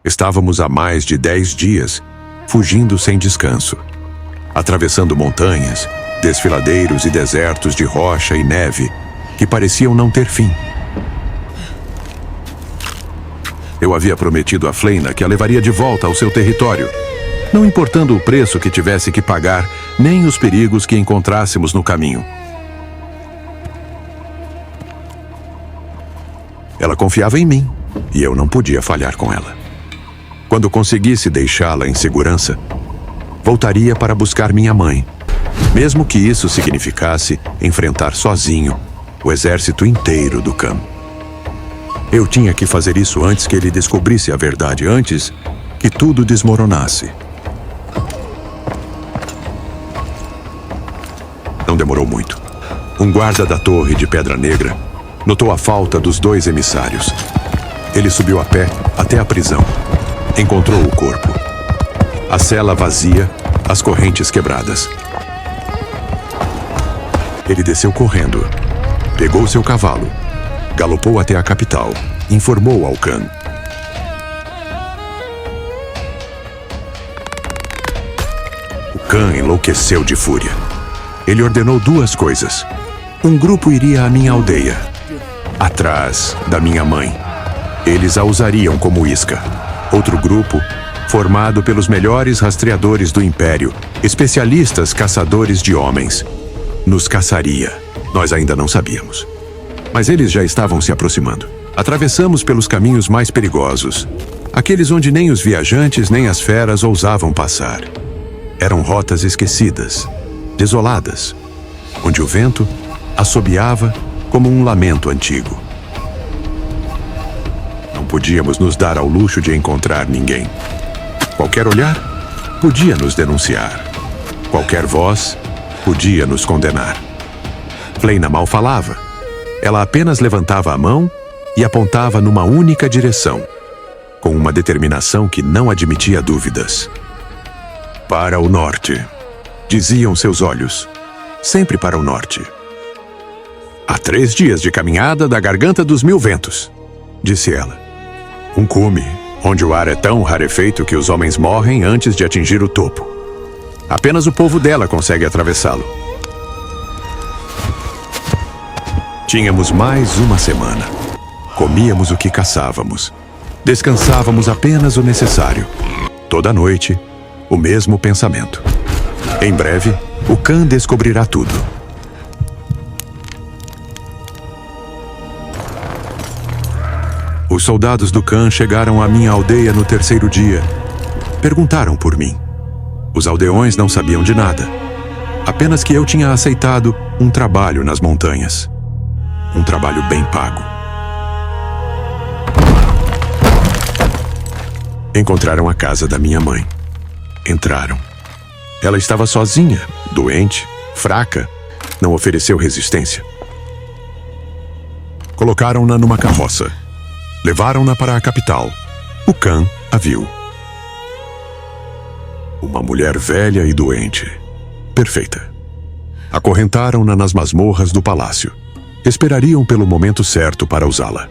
Estávamos há mais de 10 dias, fugindo sem descanso, atravessando montanhas, desfiladeiros e desertos de rocha e neve que pareciam não ter fim. Eu havia prometido a Fleina que a levaria de volta ao seu território, não importando o preço que tivesse que pagar, nem os perigos que encontrássemos no caminho. Ela confiava em mim, e eu não podia falhar com ela. Quando conseguisse deixá-la em segurança, voltaria para buscar minha mãe, mesmo que isso significasse enfrentar sozinho o exército inteiro do Khan. Eu tinha que fazer isso antes que ele descobrisse a verdade, antes que tudo desmoronasse. Não demorou muito. Um guarda da torre de Pedra Negra notou a falta dos 2 emissários. Ele subiu a pé até a prisão. Encontrou o corpo. A cela vazia, as correntes quebradas. Ele desceu correndo, pegou seu cavalo, galopou até a capital, informou ao Khan. O Khan enlouqueceu de fúria. Ele ordenou 2 coisas. Um grupo iria à minha aldeia, atrás da minha mãe. Eles a usariam como isca. Outro grupo, formado pelos melhores rastreadores do Império, especialistas caçadores de homens, nos caçaria. Nós ainda não sabíamos. Mas eles já estavam se aproximando. Atravessamos pelos caminhos mais perigosos, aqueles onde nem os viajantes nem as feras ousavam passar. Eram rotas esquecidas, desoladas, onde o vento assobiava como um lamento antigo. Não podíamos nos dar ao luxo de encontrar ninguém. Qualquer olhar podia nos denunciar. Qualquer voz podia nos condenar. Fleina mal falava. Ela apenas levantava a mão e apontava numa única direção, com uma determinação que não admitia dúvidas. Para o norte, diziam seus olhos. Sempre para o norte. Há 3 dias de caminhada da Garganta dos Mil Ventos, disse ela. Um cume, onde o ar é tão rarefeito que os homens morrem antes de atingir o topo. Apenas o povo dela consegue atravessá-lo. Tínhamos mais uma semana. Comíamos o que caçávamos. Descansávamos apenas o necessário. Toda noite, o mesmo pensamento. Em breve, o Khan descobrirá tudo. Os soldados do Khan chegaram à minha aldeia no 3º dia. Perguntaram por mim. Os aldeões não sabiam de nada. Apenas que eu tinha aceitado um trabalho nas montanhas. Um trabalho bem pago. Encontraram a casa da minha mãe. Entraram. Ela estava sozinha, doente, fraca, não ofereceu resistência. Colocaram-na numa carroça. Levaram-na para a capital. O Khan a viu. Uma mulher velha e doente. Perfeita. Acorrentaram-na nas masmorras do palácio. Esperariam pelo momento certo para usá-la.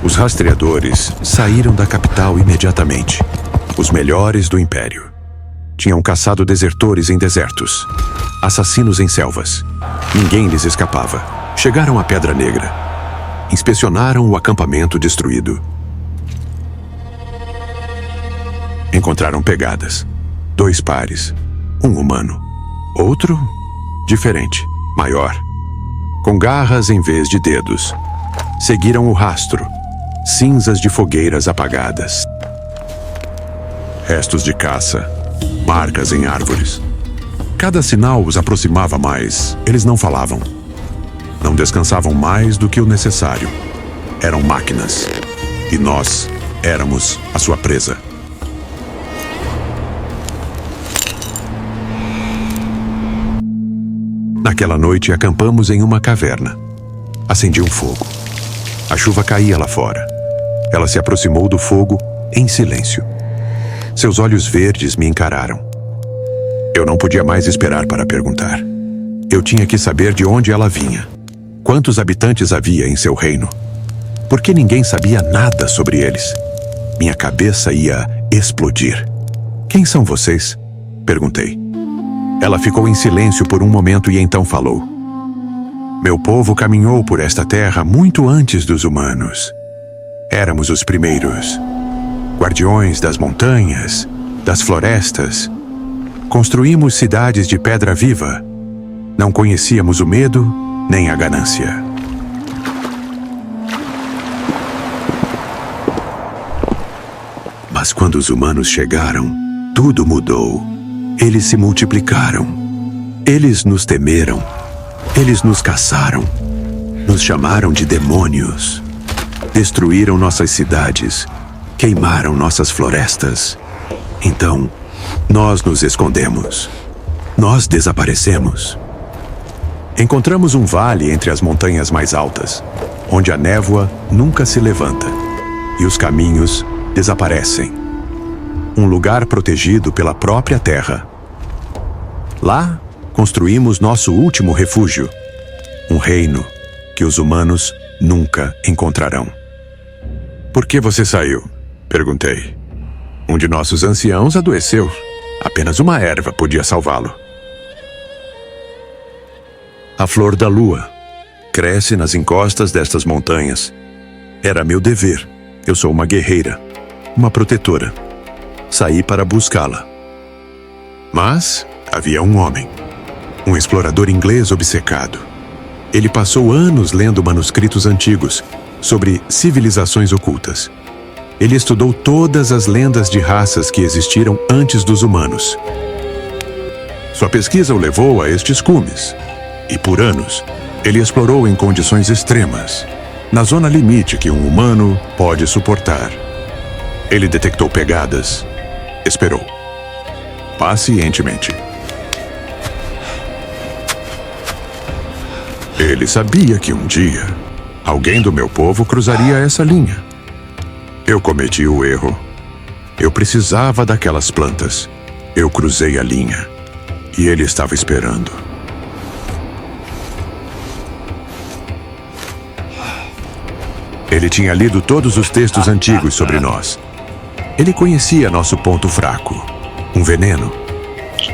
Os rastreadores saíram da capital imediatamente. Os melhores do Império. Tinham caçado desertores em desertos, assassinos em selvas. Ninguém lhes escapava. Chegaram à Pedra Negra. Inspecionaram o acampamento destruído. Encontraram pegadas. 2 pares. Um humano. Outro, diferente, maior. Com garras em vez de dedos. Seguiram o rastro. Cinzas de fogueiras apagadas. Restos de caça. Marcas em árvores. Cada sinal os aproximava mais. Eles não falavam. Não descansavam mais do que o necessário. Eram máquinas. E nós éramos a sua presa. Naquela noite acampamos em uma caverna. Acendi um fogo. A chuva caía lá fora. Ela se aproximou do fogo em silêncio. Seus olhos verdes me encararam. Eu não podia mais esperar para perguntar. Eu tinha que saber de onde ela vinha. Quantos habitantes havia em seu reino? porque ninguém sabia nada sobre eles. Minha cabeça ia explodir. Quem são vocês? Perguntei. Ela ficou em silêncio por um momento e então falou. Meu povo caminhou por esta terra muito antes dos humanos. Éramos os primeiros. Guardiões das montanhas, das florestas. Construímos cidades de pedra viva. Não conhecíamos o medo nem a ganância. Mas quando os humanos chegaram, tudo mudou. Eles se multiplicaram. Eles nos temeram. Eles nos caçaram. Nos chamaram de demônios. Destruíram nossas cidades. Queimaram nossas florestas. Então, nós nos escondemos. Nós desaparecemos. Encontramos um vale entre as montanhas mais altas, onde a névoa nunca se levanta e os caminhos desaparecem. Um lugar protegido pela própria terra. Lá, construímos nosso último refúgio. Um reino que os humanos nunca encontrarão. Por que você saiu? Perguntei. Um de nossos anciãos adoeceu. Apenas uma erva podia salvá-lo. A flor da lua cresce nas encostas destas montanhas. Era meu dever. Eu sou uma guerreira, uma protetora. Saí para buscá-la. Mas havia um homem, um explorador inglês obcecado. Ele passou anos lendo manuscritos antigos sobre civilizações ocultas. Ele estudou todas as lendas de raças que existiram antes dos humanos. Sua pesquisa o levou a estes cumes. E por anos, ele explorou em condições extremas, na zona limite que um humano pode suportar. Ele detectou pegadas, esperou, pacientemente. Ele sabia que um dia, alguém do meu povo cruzaria essa linha. Eu cometi o erro. Eu precisava daquelas plantas. Eu cruzei a linha. E ele estava esperando. Ele tinha lido todos os textos antigos sobre nós. Ele conhecia nosso ponto fraco, um veneno,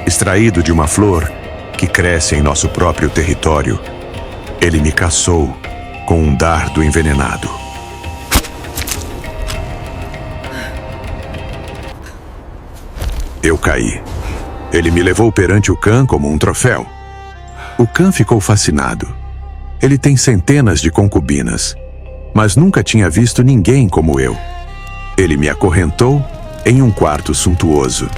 extraído de uma flor que cresce em nosso próprio território. Ele me caçou com um dardo envenenado. Eu caí. Ele me levou perante o Khan como um troféu. O Khan ficou fascinado. Ele tem centenas de concubinas, mas nunca tinha visto ninguém como eu. Ele me acorrentou em um quarto suntuoso.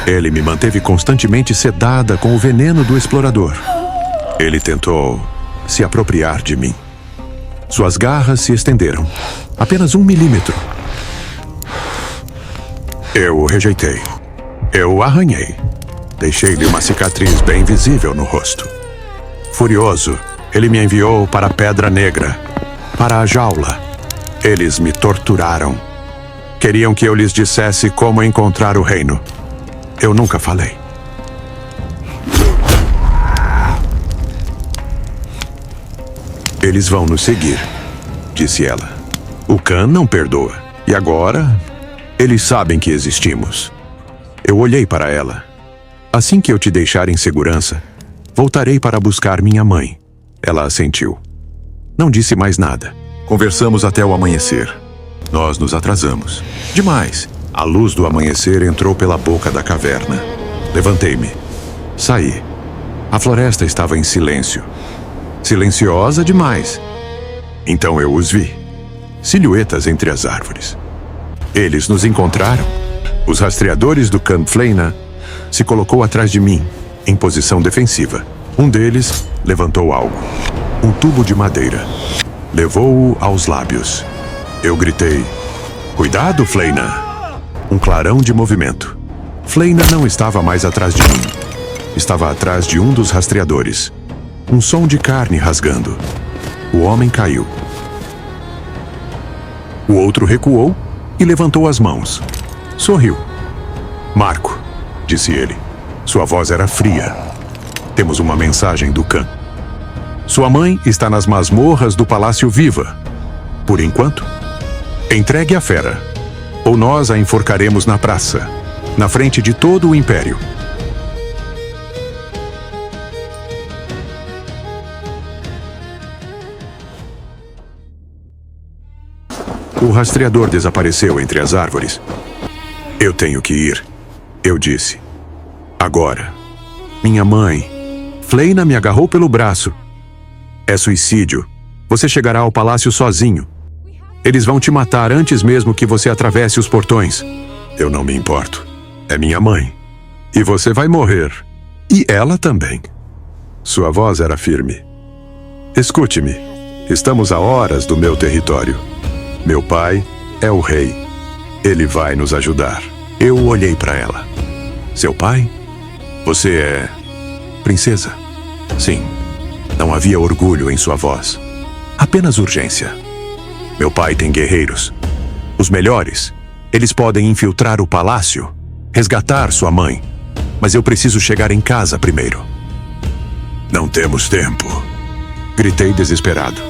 Ele me manteve constantemente sedada com o veneno do explorador. Ele tentou se apropriar de mim. Suas garras se estenderam, apenas 1 milímetro. Eu o rejeitei. Eu o arranhei. Deixei-lhe uma cicatriz bem visível no rosto. Furioso, ele me enviou para a Pedra Negra, para a jaula. Eles me torturaram. Queriam que eu lhes dissesse como encontrar o reino. Eu nunca falei. Eles vão nos seguir, disse ela. O Khan não perdoa. E agora, eles sabem que existimos. Eu olhei para ela. Assim que eu te deixar em segurança, voltarei para buscar minha mãe. Ela assentiu. Não disse mais nada. Conversamos até o amanhecer. Nós nos atrasamos. Demais. A luz do amanhecer entrou pela boca da caverna. Levantei-me. Saí. A floresta estava em silêncio. Silenciosa demais. Então eu os vi. Silhuetas entre as árvores. Eles nos encontraram. Os rastreadores do Khan Fleina se colocou atrás de mim, em posição defensiva. Um deles levantou algo. Um tubo de madeira. Levou-o aos lábios. Eu gritei: "Cuidado, Fleina!" Um clarão de movimento. Fleina não estava mais atrás de mim. Estava atrás de um dos rastreadores. Um som de carne rasgando. O homem caiu. O outro recuou e levantou as mãos. Sorriu. "Marco", disse ele. Sua voz era fria. "Temos uma mensagem do Khan." Sua mãe está nas masmorras do Palácio Viva. Por enquanto, entregue a fera, ou nós a enforcaremos na praça, na frente de todo o Império. O rastreador desapareceu entre as árvores. Eu tenho que ir, eu disse. Agora. Minha mãe. Fleina me agarrou pelo braço. É suicídio. Você chegará ao palácio sozinho. Eles vão te matar antes mesmo que você atravesse os portões. Eu não me importo. É minha mãe. E você vai morrer. E ela também. Sua voz era firme. Escute-me. Estamos a horas do meu território. Meu pai é o rei. Ele vai nos ajudar. Eu olhei para ela. Seu pai? Você é... princesa? Sim. Não havia orgulho em sua voz. Apenas urgência. Meu pai tem guerreiros. Os melhores. Eles podem infiltrar o palácio, resgatar sua mãe. Mas eu preciso chegar em casa primeiro. Não temos tempo. Gritei desesperado.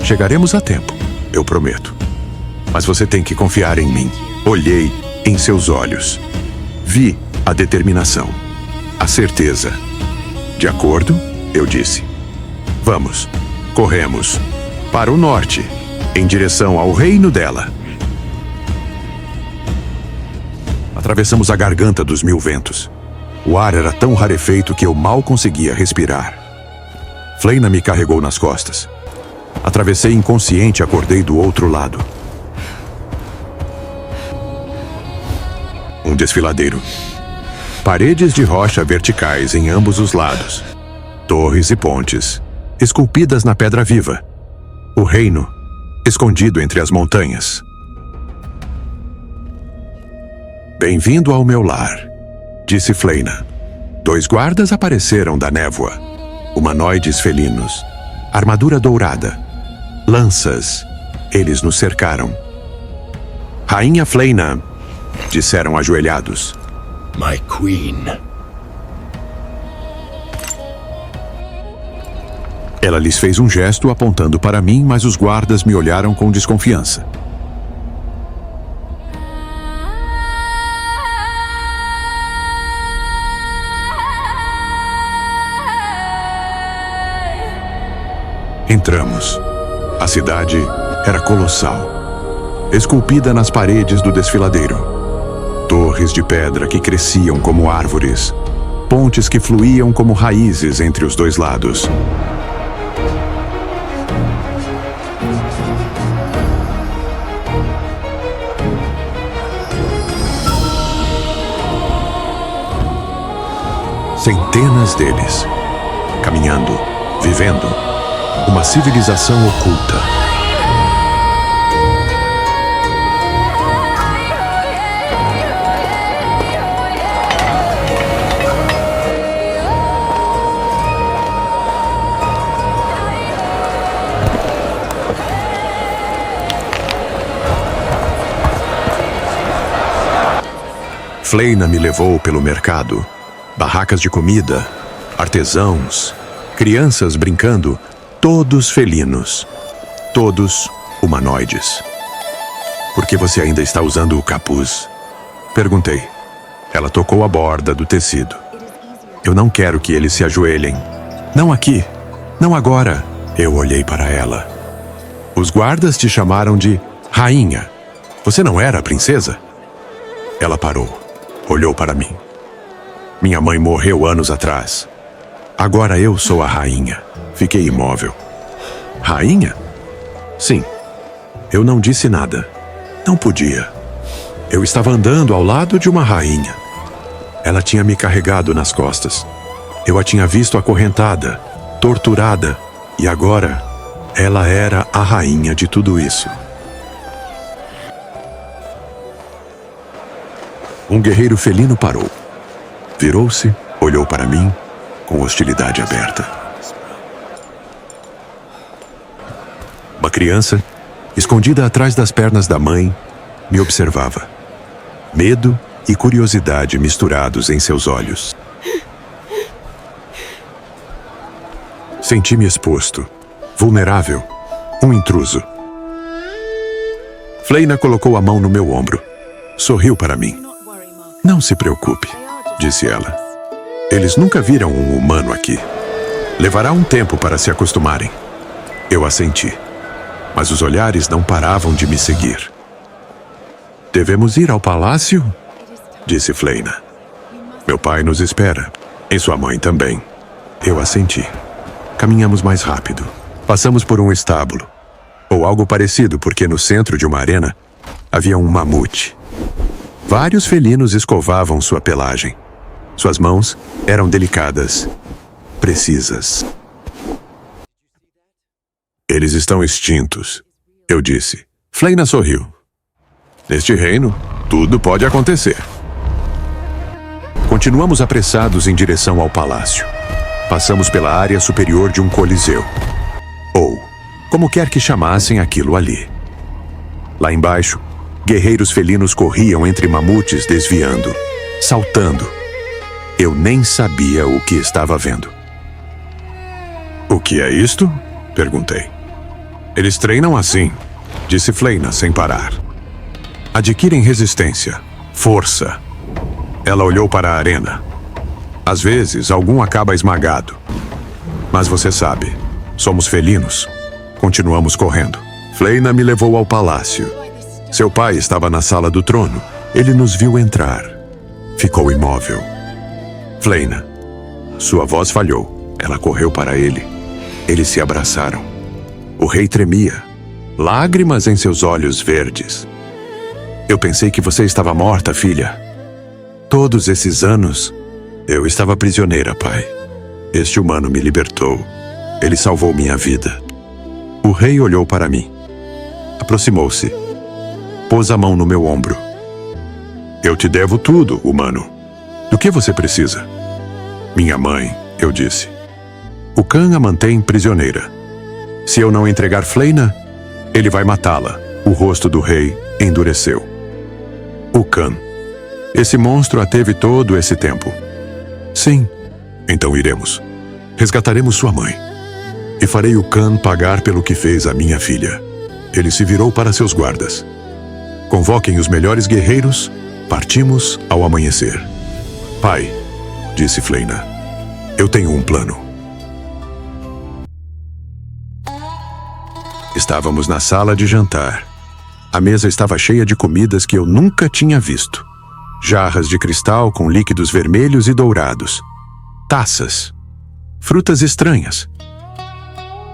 Chegaremos a tempo, eu prometo. Mas você tem que confiar em mim. Olhei em seus olhos. Vi a determinação. A certeza. De acordo, eu disse. Vamos. Corremos. Para o norte. Em direção ao reino dela. Atravessamos a garganta dos 1000 ventos. O ar era tão rarefeito que eu mal conseguia respirar. Fleina me carregou nas costas. Atravessei inconsciente e acordei do outro lado. Um desfiladeiro. Paredes de rocha verticais em ambos os lados. Torres e pontes, esculpidas na pedra viva. O reino, escondido entre as montanhas. Bem-vindo ao meu lar, disse Fleina. 2 guardas apareceram da névoa. Humanoides felinos. Armadura dourada. Lanças. Eles nos cercaram. Rainha Fleina, disseram ajoelhados. My queen. Ela lhes fez um gesto apontando para mim, mas os guardas me olharam com desconfiança. Entramos. A cidade era colossal, esculpida nas paredes do desfiladeiro. Torres de pedra que cresciam como árvores, pontes que fluíam como raízes entre os 2 lados. Centenas deles, caminhando, vivendo, uma civilização oculta. Fleina me levou pelo mercado. Barracas de comida, artesãos, crianças brincando, todos felinos, todos humanoides. Por que você ainda está usando o capuz? Perguntei. Ela tocou a borda do tecido. Eu não quero que eles se ajoelhem. Não aqui, não agora. Eu olhei para ela. Os guardas te chamaram de rainha. Você não era a princesa? Ela parou. Olhou para mim. Minha mãe morreu anos atrás. Agora eu sou a rainha. Fiquei imóvel. Rainha? Sim. Eu não disse nada. Não podia. Eu estava andando ao lado de uma rainha. Ela tinha me carregado nas costas. Eu a tinha visto acorrentada, torturada, e agora ela era a rainha de tudo isso. Um guerreiro felino parou. Virou-se, olhou para mim, com hostilidade aberta. Uma criança, escondida atrás das pernas da mãe, me observava. Medo e curiosidade misturados em seus olhos. Senti-me exposto, vulnerável, um intruso. Fleina colocou a mão no meu ombro. Sorriu para mim. Não se preocupe, disse ela. Eles nunca viram um humano aqui. Levará um tempo para se acostumarem. Eu assenti, mas os olhares não paravam de me seguir. Devemos ir ao palácio? Disse Fleina. Meu pai nos espera, e sua mãe também. Eu assenti. Caminhamos mais rápido. Passamos por um estábulo, ou algo parecido, porque no centro de uma arena havia um mamute. Vários felinos escovavam sua pelagem. Suas mãos eram delicadas, precisas. Eles estão extintos, eu disse. Fleina sorriu. Neste reino, tudo pode acontecer. Continuamos apressados em direção ao palácio. Passamos pela área superior de um coliseu. Ou, como quer que chamassem aquilo ali. Lá embaixo, guerreiros felinos corriam entre mamutes desviando, saltando. Eu nem sabia o que estava vendo. O que é isto? Perguntei. Eles treinam assim, disse Fleina sem parar. Adquirem resistência, força. Ela olhou para a arena. Às vezes, algum acaba esmagado. Mas você sabe, somos felinos. Continuamos correndo. Fleina me levou ao palácio. Seu pai estava na sala do trono. Ele nos viu entrar. Ficou imóvel. Fleina. Sua voz falhou. Ela correu para ele. Eles se abraçaram. O rei tremia. Lágrimas em seus olhos verdes. Eu pensei que você estava morta, filha. Todos esses anos, eu estava prisioneira, pai. Este humano me libertou. Ele salvou minha vida. O rei olhou para mim. Aproximou-se. Pôs a mão no meu ombro. Eu te devo tudo, humano. Do que você precisa? Minha mãe, eu disse. O Khan a mantém prisioneira. Se eu não entregar Fleina, ele vai matá-la. O rosto do rei endureceu. O Khan. Esse monstro a teve todo esse tempo. Sim. Então iremos. Resgataremos sua mãe. E farei o Khan pagar pelo que fez a minha filha. Ele se virou para seus guardas. Convoquem os melhores guerreiros. Partimos ao amanhecer. Pai, disse Fleina, eu tenho um plano. Estávamos na sala de jantar. A mesa estava cheia de comidas que eu nunca tinha visto. Jarras de cristal com líquidos vermelhos e dourados. Taças. Frutas estranhas.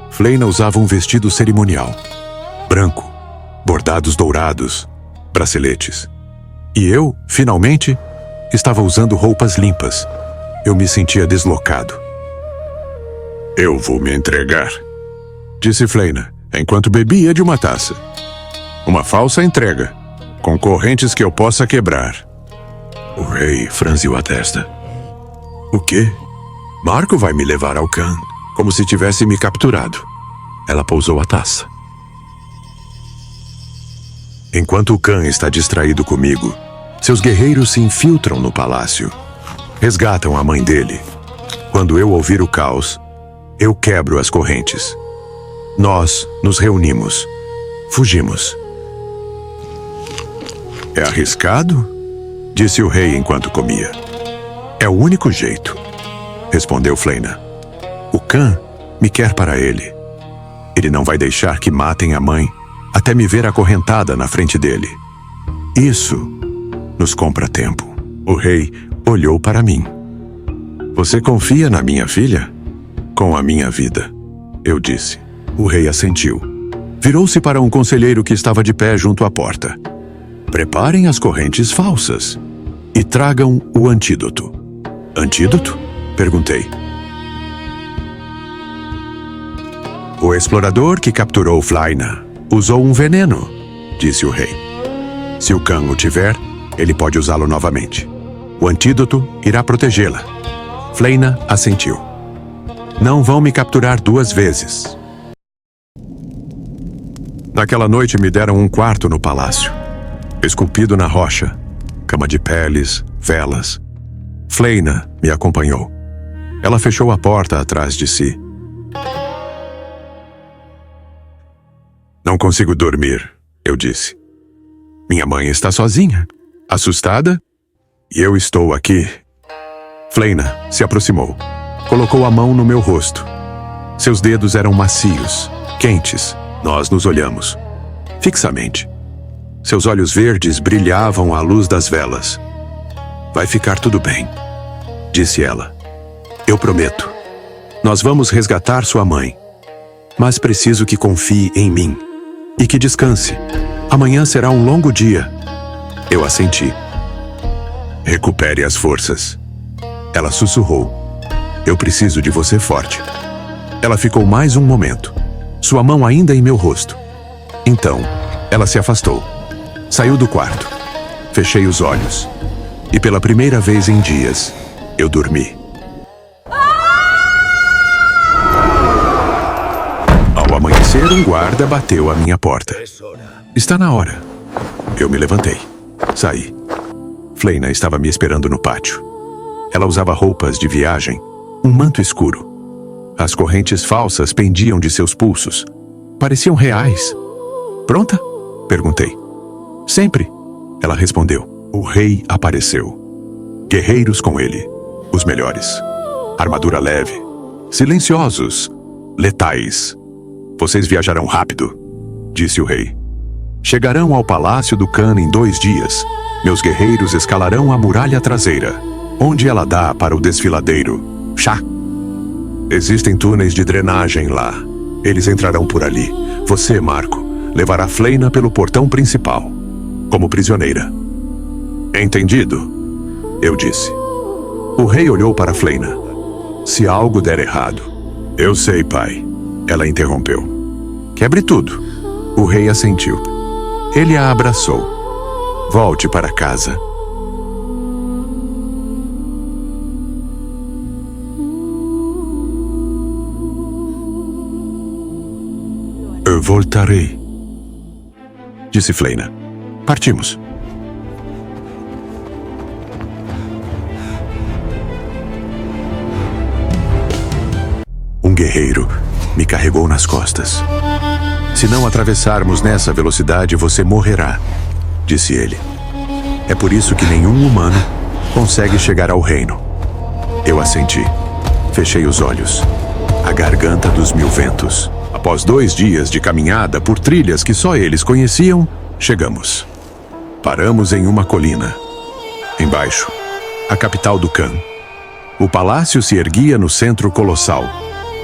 Fleina usava um vestido cerimonial. Branco. Bordados dourados. Braceletes. E eu, finalmente, estava usando roupas limpas. Eu me sentia deslocado. Eu vou me entregar, disse Fleina, enquanto bebia de uma taça. Uma falsa entrega, com correntes que eu possa quebrar. O rei franziu a testa. O quê? Marco vai me levar ao Khan, como se tivesse me capturado. Ela pousou a taça. Enquanto o Khan está distraído comigo, seus guerreiros se infiltram no palácio. Resgatam a mãe dele. Quando eu ouvir o caos, eu quebro as correntes. Nós nos reunimos. Fugimos. É arriscado? Disse o rei enquanto comia. É o único jeito, respondeu Fleina. O Khan me quer para ele. Ele não vai deixar que matem a mãe até me ver acorrentada na frente dele. Isso nos compra tempo. O rei olhou para mim. Você confia na minha filha? Com a minha vida, eu disse. O rei assentiu. Virou-se para um conselheiro que estava de pé junto à porta. Preparem as correntes falsas e tragam o antídoto. Antídoto? Perguntei. O explorador que capturou Fleina usou um veneno, disse o rei. Se o Khan o tiver, ele pode usá-lo novamente. O antídoto irá protegê-la. Fleina assentiu. Não vão me capturar 2 vezes. Naquela noite me deram um quarto no palácio. Esculpido na rocha, cama de peles, velas. Fleina me acompanhou. Ela fechou a porta atrás de si. Não consigo dormir, eu disse. Minha mãe está sozinha, assustada, e eu estou aqui. Fleina se aproximou. Colocou a mão no meu rosto. Seus dedos eram macios, quentes. Nós nos olhamos, fixamente. Seus olhos verdes brilhavam à luz das velas. Vai ficar tudo bem, disse ela. Eu prometo. Nós vamos resgatar sua mãe. Mas preciso que confie em mim. E que descanse. Amanhã será um longo dia. Eu assenti. Recupere as forças. Ela sussurrou. Eu preciso de você forte. Ela ficou mais um momento. Sua mão ainda em meu rosto. Então, ela se afastou. Saiu do quarto. Fechei os olhos. E pela primeira vez em dias, eu dormi. Ao amanhecer, um guarda bateu à minha porta. Está na hora. Eu me levantei. Saí. Fleina estava me esperando no pátio. Ela usava roupas de viagem, um manto escuro. As correntes falsas pendiam de seus pulsos. Pareciam reais. Pronta? Perguntei. Sempre, ela respondeu. O rei apareceu. Guerreiros com ele, os melhores. Armadura leve, silenciosos, letais. Vocês viajarão rápido, disse o rei. Chegarão ao palácio do Khan em 2 dias. Meus guerreiros escalarão a muralha traseira, onde ela dá para o desfiladeiro. Chá. Existem túneis de drenagem lá. Eles entrarão por ali. Você, Marco, levará Fleina pelo portão principal, como prisioneira. Entendido? Eu disse. O rei olhou para Fleina. Se algo der errado... Eu sei, pai. Ela interrompeu. Quebre tudo. O rei assentiu. Ele a abraçou. Volte para casa. Eu voltarei, disse Fleina. Partimos. Um guerreiro me carregou nas costas. Se não atravessarmos nessa velocidade, você morrerá, disse ele. É por isso que nenhum humano consegue chegar ao reino. Eu assenti. Fechei os olhos. A garganta dos 1000 ventos. Após 2 dias de caminhada por trilhas que só eles conheciam, chegamos. Paramos em uma colina. Embaixo, a capital do Khan. O palácio se erguia no centro colossal.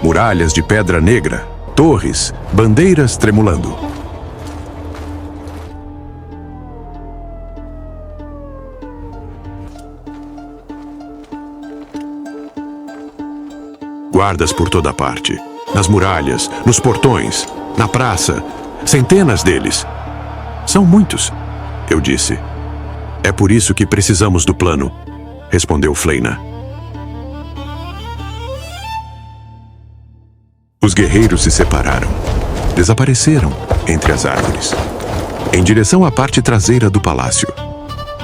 Muralhas de pedra negra, torres, bandeiras tremulando. Guardas por toda parte. Nas muralhas, nos portões, na praça. Centenas deles. São muitos, eu disse. É por isso que precisamos do plano, respondeu Fleina. Os guerreiros se separaram. Desapareceram entre as árvores, em direção à parte traseira do palácio,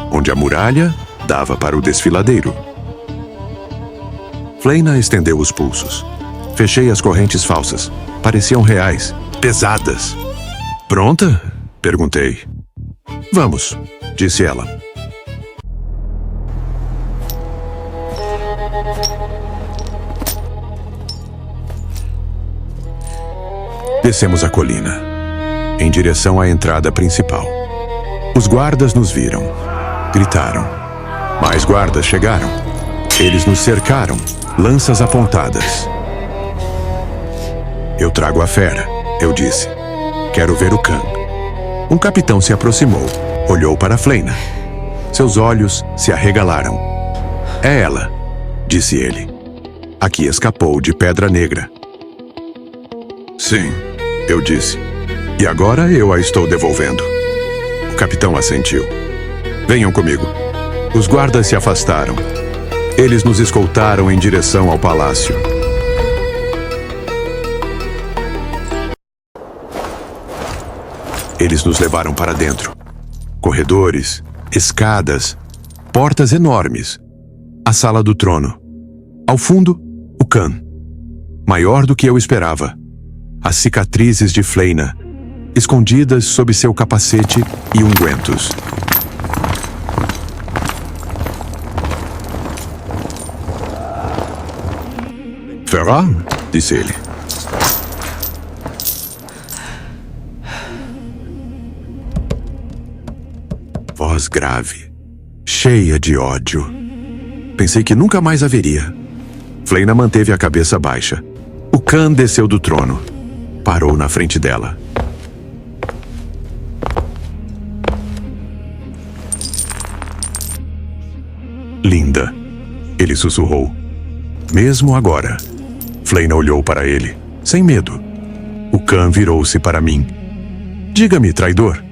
onde a muralha dava para o desfiladeiro. Fleina estendeu os pulsos. Fechei as correntes falsas. Pareciam reais, pesadas. Pronta? Perguntei. Vamos, disse ela. Descemos a colina, em direção à entrada principal. Os guardas nos viram. Gritaram. Mais guardas chegaram. Eles nos cercaram, lanças apontadas. Eu trago a fera, eu disse. Quero ver o Khan. Um capitão se aproximou, olhou para Fleina. Seus olhos se arregalaram. É ela, disse ele. Aqui escapou de Pedra Negra. Sim, eu disse. E agora eu a estou devolvendo. O capitão assentiu. Venham comigo. Os guardas se afastaram. Eles nos escoltaram em direção ao palácio. Eles nos levaram para dentro. Corredores, escadas, portas enormes. A sala do trono. Ao fundo, o Khan. Maior do que eu esperava. As cicatrizes de Fleina. escondidas sob seu capacete e ungüentos. Ferran, disse ele. Voz grave, cheia de ódio. Pensei que nunca mais a veria. Fleina manteve a cabeça baixa. O Khan desceu do trono. Parou na frente dela. Linda, ele sussurrou. Mesmo agora. Fleina olhou para ele, sem medo. O Khan virou-se para mim. Diga-me, traidor.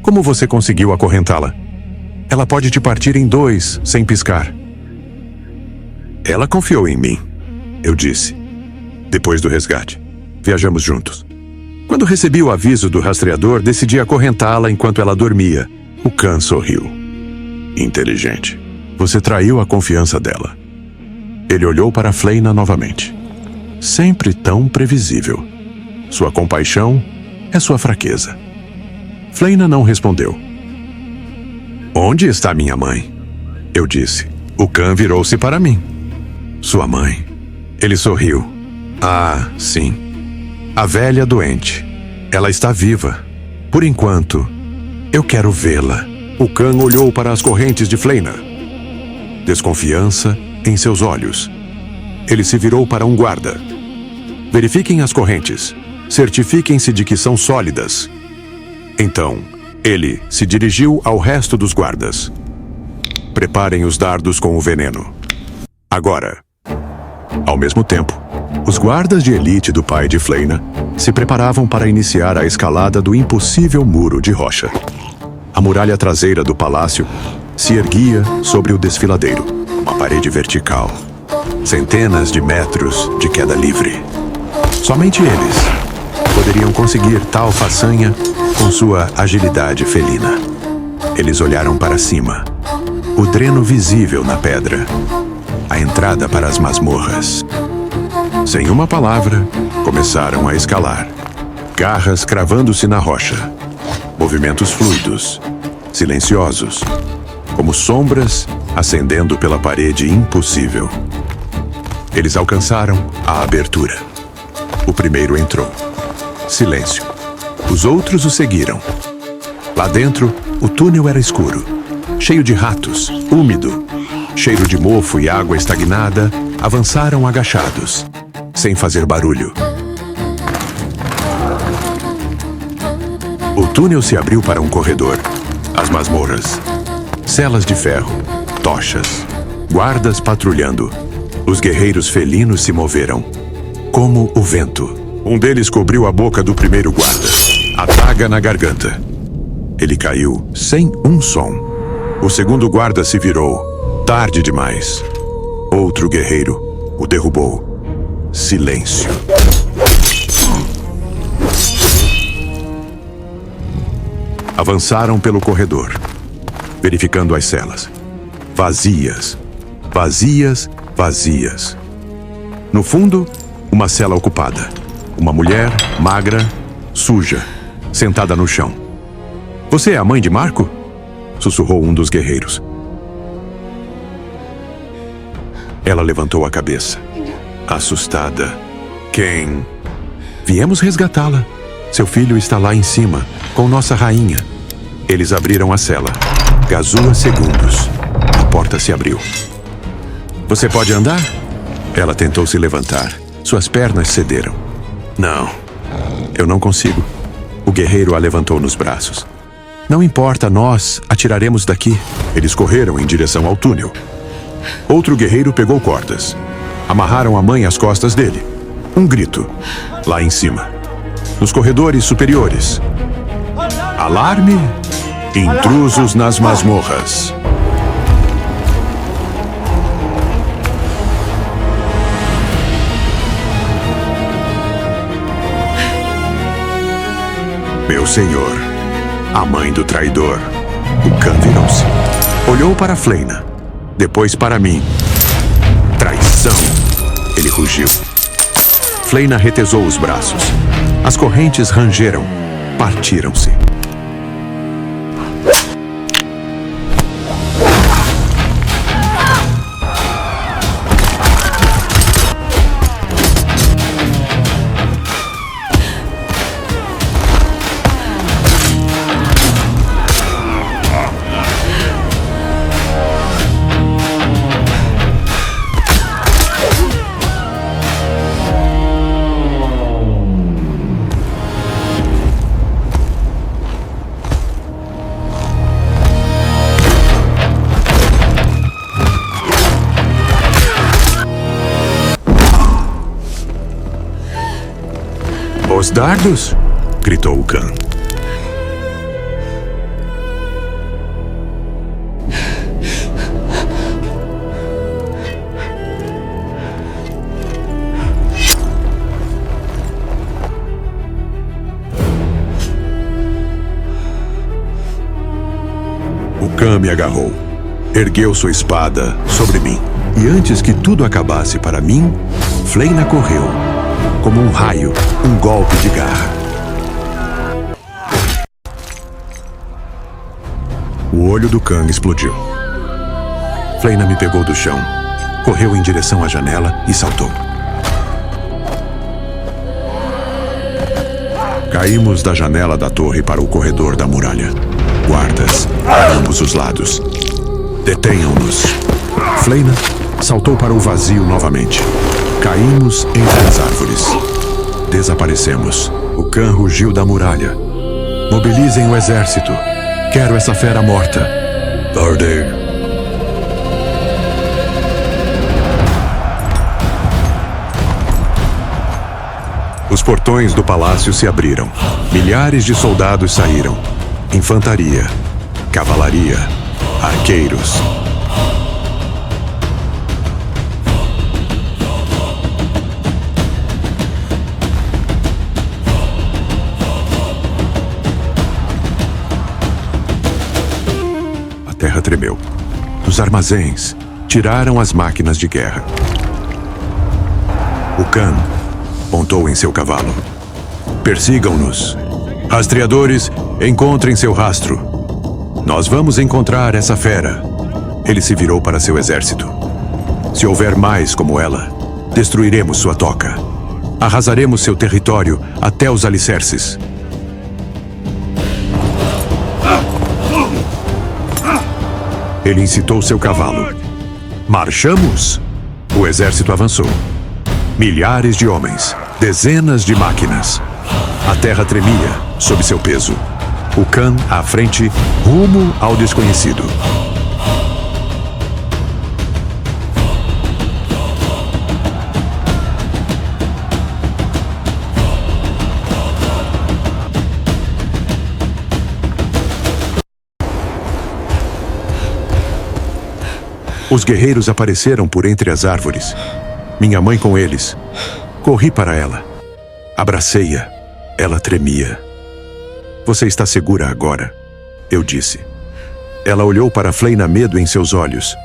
Como você conseguiu acorrentá-la? Ela pode te partir em dois, sem piscar. Ela confiou em mim, eu disse. Depois do resgate, viajamos juntos. Quando recebi o aviso do rastreador, decidi acorrentá-la enquanto ela dormia. O Khan sorriu. Inteligente. Você traiu a confiança dela. Ele olhou para Fleina novamente. Sempre tão previsível. Sua compaixão é sua fraqueza. Fleina não respondeu. Onde está minha mãe? Eu disse. O Khan virou-se para mim. Sua mãe. Ele sorriu. Ah, sim. A velha doente. Ela está viva. Por enquanto, eu quero vê-la. O Khan olhou para as correntes de Fleina. Desconfiança em seus olhos. Ele se virou para um guarda. Verifiquem as correntes. Certifiquem-se de que são sólidas. Então, ele se dirigiu ao resto dos guardas. Preparem os dardos com o veneno. Agora. Ao mesmo tempo, os guardas de elite do pai de Fleina se preparavam para iniciar a escalada do impossível muro de rocha. A muralha traseira do palácio se erguia sobre o desfiladeiro, uma parede vertical. Centenas de metros de queda livre. Somente eles poderiam conseguir tal façanha com sua agilidade felina. Eles olharam para cima. O dreno visível na pedra. A entrada para as masmorras. Sem uma palavra, começaram a escalar. Garras cravando-se na rocha. Movimentos fluidos, silenciosos, como sombras ascendendo pela parede impossível. Eles alcançaram a abertura. O primeiro entrou. Silêncio. Os outros o seguiram. Lá dentro, o túnel era escuro, cheio de ratos, úmido. Cheiro de mofo e água estagnada, avançaram agachados, sem fazer barulho. O túnel se abriu para um corredor. As masmorras. Celas de ferro, tochas, guardas patrulhando. Os guerreiros felinos se moveram, como o vento. Um deles cobriu a boca do primeiro guarda, adaga na garganta. Ele caiu sem um som. O segundo guarda se virou. Tarde demais. Outro guerreiro o derrubou. Silêncio. Avançaram pelo corredor, verificando as celas. Vazias. Vazias, vazias. No fundo, uma cela ocupada. Uma mulher, magra, suja, sentada no chão. Você é a mãe de Marco? Sussurrou um dos guerreiros. Ela levantou a cabeça, assustada. Quem? Viemos resgatá-la. Seu filho está lá em cima, com nossa rainha. Eles abriram a cela. Gazua segundos. A porta se abriu. Você pode andar? Ela tentou se levantar. Suas pernas cederam. Não, eu não consigo. O guerreiro a levantou nos braços. Não importa, nós atiraremos daqui. Eles correram em direção ao túnel. Outro guerreiro pegou cordas. Amarraram a mãe às costas dele. Um grito. Lá em cima. Nos corredores superiores. Alarme! Intrusos nas masmorras. Meu senhor, a mãe do traidor. O Khan virou-se. Olhou para Fleina. Depois para mim. Traição! Ele rugiu. Fleina retesou os braços. As correntes rangeram. partiram-se. Os dardos? Gritou o Khan. O Khan me agarrou, ergueu sua espada sobre mim. E antes que tudo acabasse para mim, Fleina correu. Como um raio, um golpe de garra. O olho do Khan explodiu. Fleina me pegou do chão, correu em direção à janela e saltou. Caímos da janela da torre para o corredor da muralha. Guardas a ambos os lados. Detenham-nos. Fleina saltou para o vazio novamente. Caímos entre as árvores. Desaparecemos. O Khan rugiu da muralha. Mobilizem o exército. Quero essa fera morta. Ordem. Os portões do palácio se abriram. Milhares de soldados saíram. Infantaria, cavalaria, arqueiros. A terra tremeu. Dos armazéns, tiraram as máquinas de guerra. O Khan pontou em seu cavalo. Persigam-nos. Rastreadores, encontrem seu rastro. Nós vamos encontrar essa fera. Ele se virou para seu exército. Se houver mais como ela, destruiremos sua toca. Arrasaremos seu território até os alicerces. Ele incitou seu cavalo. Marchamos! O exército avançou. Milhares de homens, dezenas de máquinas. A terra tremia sob seu peso. O Khan à frente, rumo ao desconhecido. Os guerreiros apareceram por entre as árvores. Minha mãe com eles. Corri para ela. Abracei-a. Ela tremia. Você está segura agora? Eu disse. Ela olhou para Fleina, medo em seus olhos.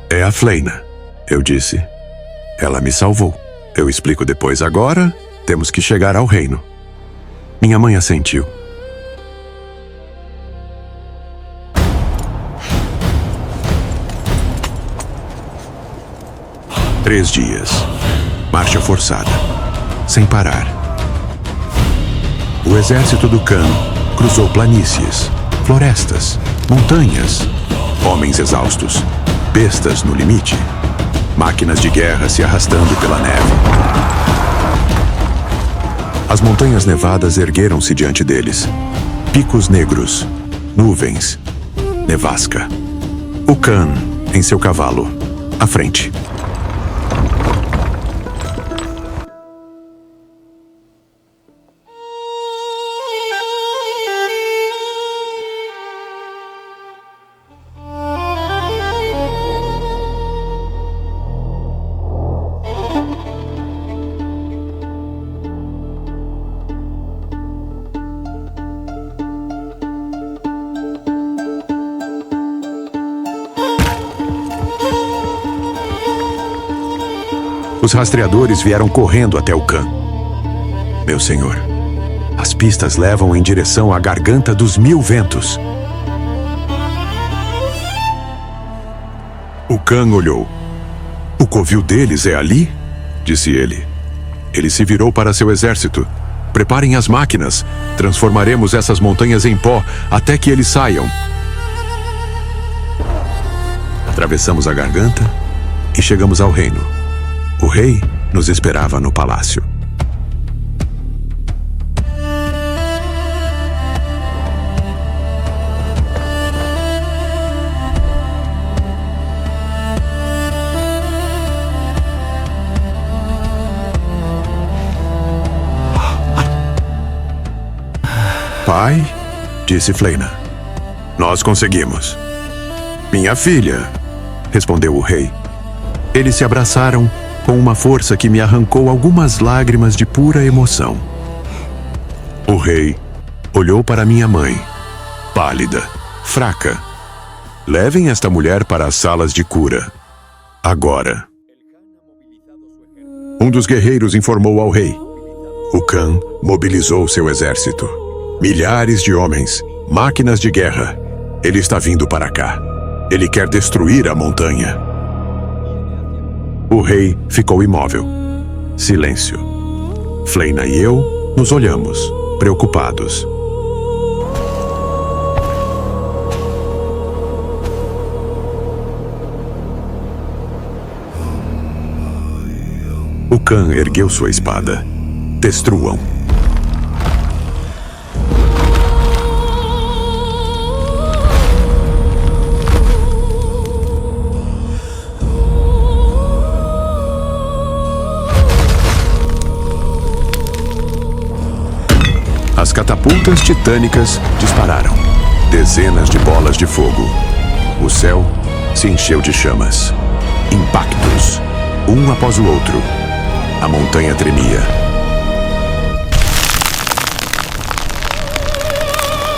É a Fleina, eu disse. Ela me salvou. Eu explico depois. Agora, temos que chegar ao reino. Minha mãe assentiu. Três dias. Marcha forçada. Sem parar. O exército do Khan cruzou planícies, florestas, montanhas. Homens exaustos. Bestas no limite. Máquinas de guerra se arrastando pela neve. As montanhas nevadas ergueram-se diante deles. Picos negros. Nuvens. Nevasca. O Khan, em seu cavalo, à frente. Os rastreadores vieram correndo até o Khan. Meu senhor, As pistas levam em direção à Garganta dos Mil Ventos. O Khan olhou. O covil deles é ali? Disse ele. Ele se virou para seu exército. Preparem as máquinas. Transformaremos essas montanhas em pó até que eles saiam. Atravessamos a garganta e chegamos ao reino. O rei nos esperava no palácio. Pai, disse Fleina, nós conseguimos. Minha filha, respondeu o rei. Eles se abraçaram com uma força que me arrancou algumas lágrimas de pura emoção. O rei olhou para minha mãe, pálida, fraca. Levem esta mulher para as salas de cura. Agora. Um dos guerreiros informou ao rei. O Khan mobilizou seu exército. Milhares de homens, máquinas de guerra. Ele está vindo para cá. Ele quer destruir a montanha. O rei ficou imóvel. Silêncio. Fleina e eu nos olhamos, preocupados. O Khan ergueu sua espada. Destruam. As catapultas titânicas dispararam. Dezenas de bolas de fogo. O céu se encheu de chamas. Impactos, um após o outro. A montanha tremia.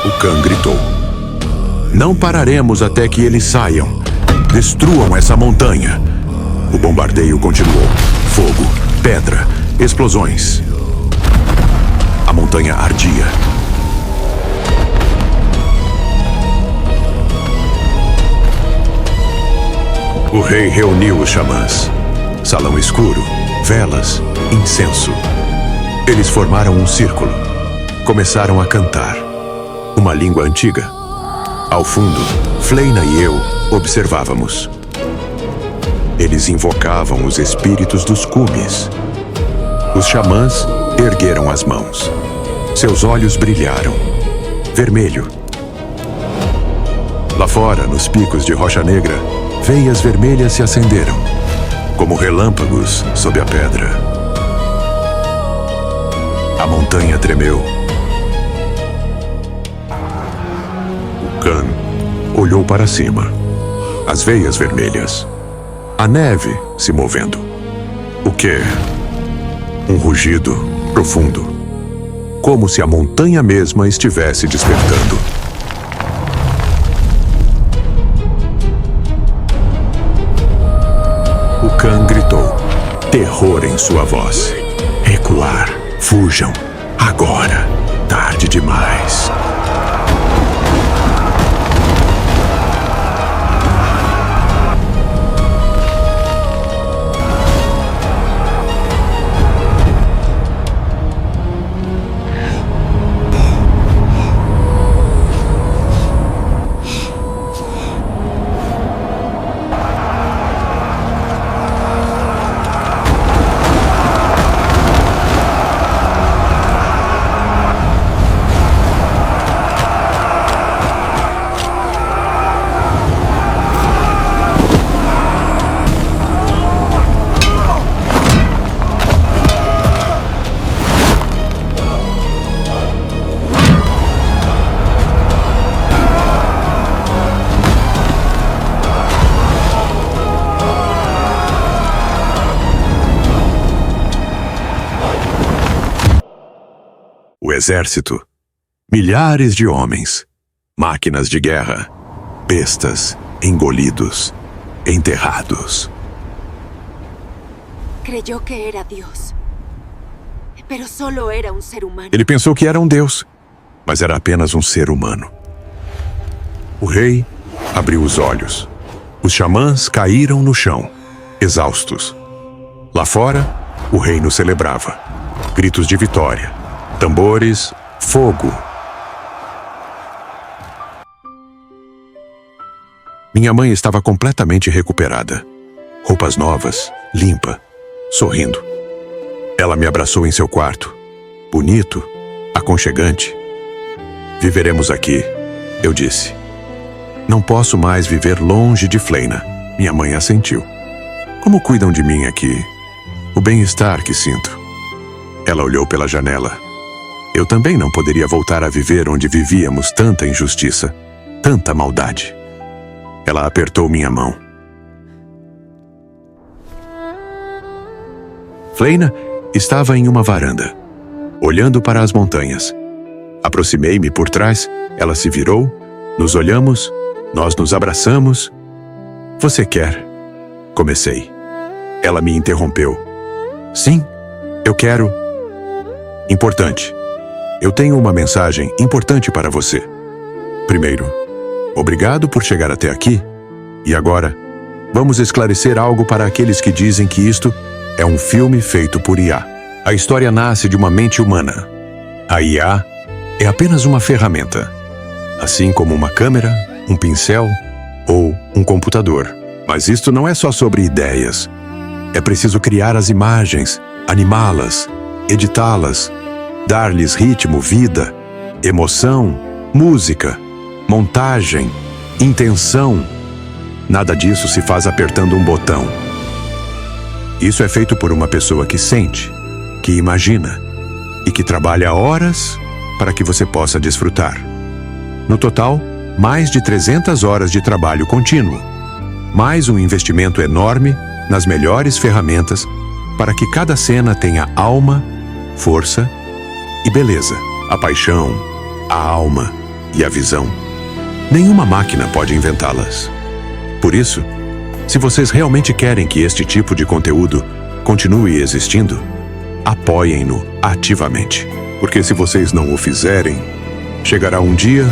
O Khan gritou. Não pararemos até que eles saiam. Destruam essa montanha. O bombardeio continuou. Fogo, pedra, explosões. A montanha ardia. O rei reuniu os xamãs. Salão escuro, velas, incenso. Eles formaram um círculo. Começaram a cantar. Uma língua antiga. Ao fundo, Fleina e eu observávamos. Eles invocavam os espíritos dos cumes. Os xamãs ergueram as mãos. Seus olhos brilharam. Vermelho. Lá fora, nos picos de Rocha Negra, veias vermelhas se acenderam, como relâmpagos sob a pedra. A montanha tremeu. O Khan olhou para cima. As veias vermelhas. A neve se movendo. O quê? Um rugido profundo. Como se a montanha mesma estivesse despertando. O Khan gritou, terror em sua voz. Recuar, fujam, agora, tarde demais. O exército. Milhares de homens. Máquinas de guerra. Bestas, engolidos, enterrados. Creyó que era Dios. Pero solo era un ser humano. Ele pensou que era um deus, mas era apenas um ser humano. O rei abriu os olhos. Os xamãs caíram no chão, exaustos. Lá fora, o reino celebrava. Gritos de vitória, tambores, fogo. Minha mãe estava completamente recuperada. Roupas novas, limpa, sorrindo. Ela me abraçou em seu quarto. Bonito, aconchegante. Viveremos aqui, eu disse. Não posso mais viver longe de Fleina. Minha mãe assentiu. Como cuidam de mim aqui? O bem-estar que sinto. Ela olhou pela janela. Eu também não poderia voltar a viver onde vivíamos tanta injustiça, tanta maldade. Ela apertou minha mão. Fleina estava em uma varanda, olhando para as montanhas. Aproximei-me por trás, ela se virou, nos olhamos, nós nos abraçamos. Você quer? Comecei. Ela me interrompeu. Sim, eu quero. Importante. Eu tenho uma mensagem importante para você. Primeiro, obrigado por chegar até aqui. E agora, vamos esclarecer algo para aqueles que dizem que isto é um filme feito por IA. A história nasce de uma mente humana. A IA é apenas uma ferramenta, assim como uma câmera, um pincel ou um computador. Mas isto não é só sobre ideias. É preciso criar as imagens, animá-las, editá-las, dar-lhes ritmo, vida, emoção, música, montagem, intenção. Nada disso se faz apertando um botão. Isso é feito por uma pessoa que sente, que imagina e que trabalha horas para que você possa desfrutar. No total, mais de 300 horas de trabalho contínuo, mais um investimento enorme nas melhores ferramentas para que cada cena tenha alma, força e beleza, a paixão, a alma e a visão. Nenhuma máquina pode inventá-las. Por isso, se vocês realmente querem que este tipo de conteúdo continue existindo, apoiem-no ativamente. Porque se vocês não o fizerem, chegará um dia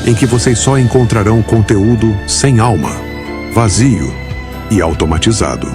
em que vocês só encontrarão conteúdo sem alma, vazio e automatizado.